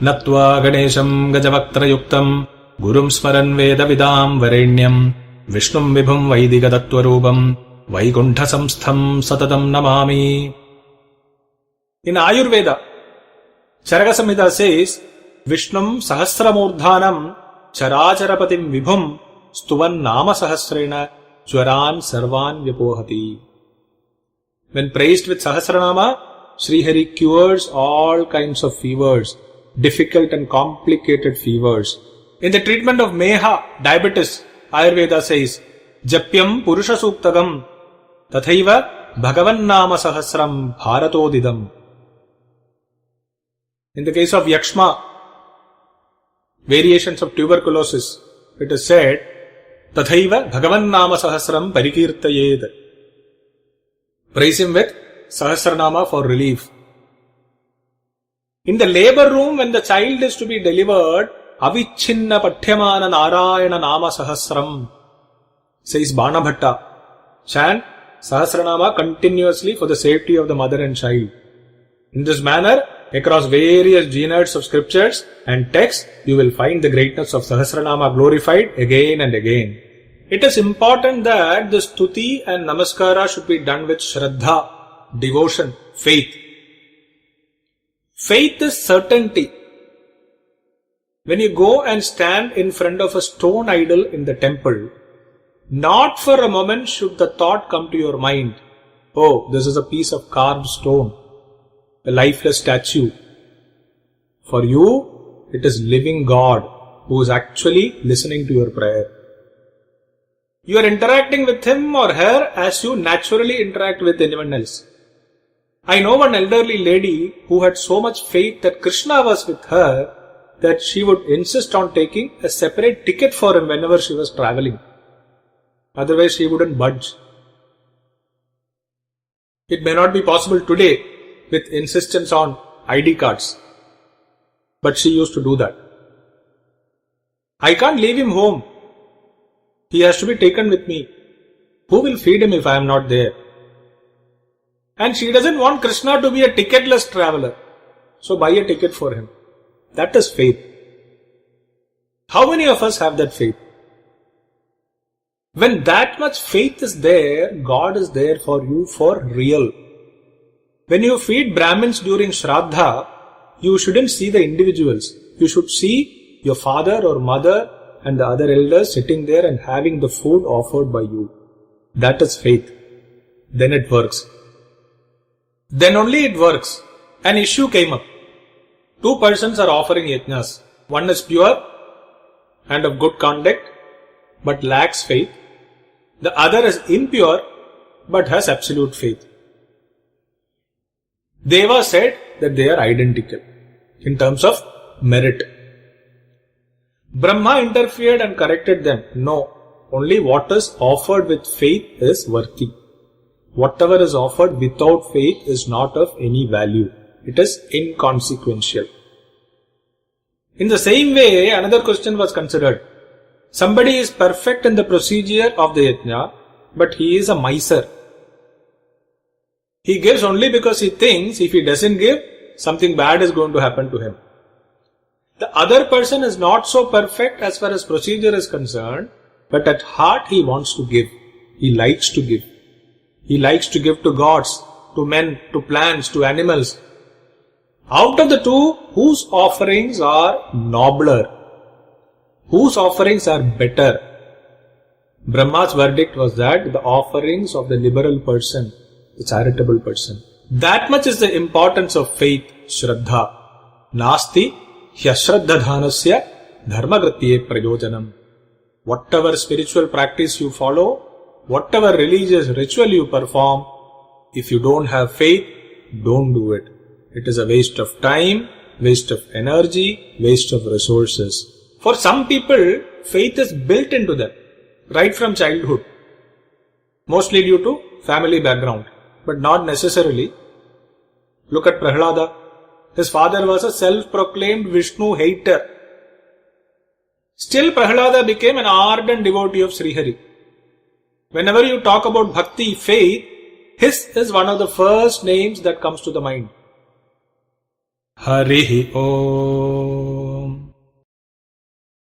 नत्वा गणेशम् गजवक्त्रयुक्तम् गुरुम् स्मरन् वेदविदाम् वरेण्यम् विष्णुम् विभुम् वैदिकतत्त्वरूपम् वैकुण्ठसंस्थम् सततम् Namami. In Ayurveda, Charaka Samhita says, Vishnum Sahasramurdhanam Characharapatim Vibhum Stuvan Nama Sahasrena Jwaran Sarvan Vyapohati. When praised with Sahasranama, Sri Hari cures all kinds of fevers, difficult and complicated fevers. In the treatment of Meha, diabetes, Ayurveda says, Japyam Purusha Suktagam Tathaiva Bhagavan Nama Sahasram Bharatodidam. In the case of Yakshma, variations of tuberculosis, it is said, Tathaiva Bhagavan Nama Sahasram Parikirtayed. Praise him with Sahasranama for relief. In the labor room, when the child is to be delivered, Avichinna Pathyamana Narayana Nama Sahasram, says Banabhatta. Chant Sahasranama continuously for the safety of the mother and child. In this manner, across various genres of scriptures and texts, you will find the greatness of Sahasranama glorified again and again. It is important that the stuti and namaskara should be done with shraddha, devotion, faith. Faith is certainty. When you go and stand in front of a stone idol in the temple, not for a moment should the thought come to your mind, oh, this is a piece of carved stone, a lifeless statue. For you, it is living God who is actually listening to your prayer. You are interacting with him or her as you naturally interact with anyone else. I know one elderly lady who had so much faith that Krishna was with her that she would insist on taking a separate ticket for him whenever she was travelling. Otherwise, she wouldn't budge. It may not be possible today with insistence on ID cards, but she used to do that. I can't leave him home. He has to be taken with me. Who will feed him if I am not there? And she doesn't want Krishna to be a ticketless traveller. So buy a ticket for him. That is faith. How many of us have that faith? When that much faith is there, God is there for you for real. When you feed Brahmins during Shraddha, you shouldn't see the individuals. You should see your father or mother and the other elders sitting there and having the food offered by you. That is faith. Then it works. Then only it works. An issue came up. Two persons are offering yajnas. One is pure and of good conduct but lacks faith. The other is impure but has absolute faith. Deva said that they are identical in terms of merit. Brahma interfered and corrected them. No, only what is offered with faith is worthy. Whatever is offered without faith is not of any value. It is inconsequential. In the same way, another question was considered. Somebody is perfect in the procedure of the yajna, but he is a miser. He gives only because he thinks if he doesn't give, something bad is going to happen to him. The other person is not so perfect as far as procedure is concerned, but at heart he wants to give. He likes to give. He likes to give to gods, to men, to plants, to animals. Out of the two, whose offerings are nobler? Whose offerings are better? Brahma's verdict was that the offerings of the liberal person, the charitable person. That much is the importance of faith, Shraddha. Nasti hyashraddhadhanasya dharmagratye prayojanam. Whatever spiritual practice you follow, whatever religious ritual you perform, if you don't have faith, don't do it. It is a waste of time, waste of energy, waste of resources. For some people, faith is built into them, right from childhood. Mostly due to family background, but not necessarily. Look at Prahlada. His father was a self-proclaimed Vishnu hater. Still, Prahlada became an ardent devotee of Srihari. Whenever you talk about bhakti, faith, his is one of the first names that comes to the mind. Harihi Om.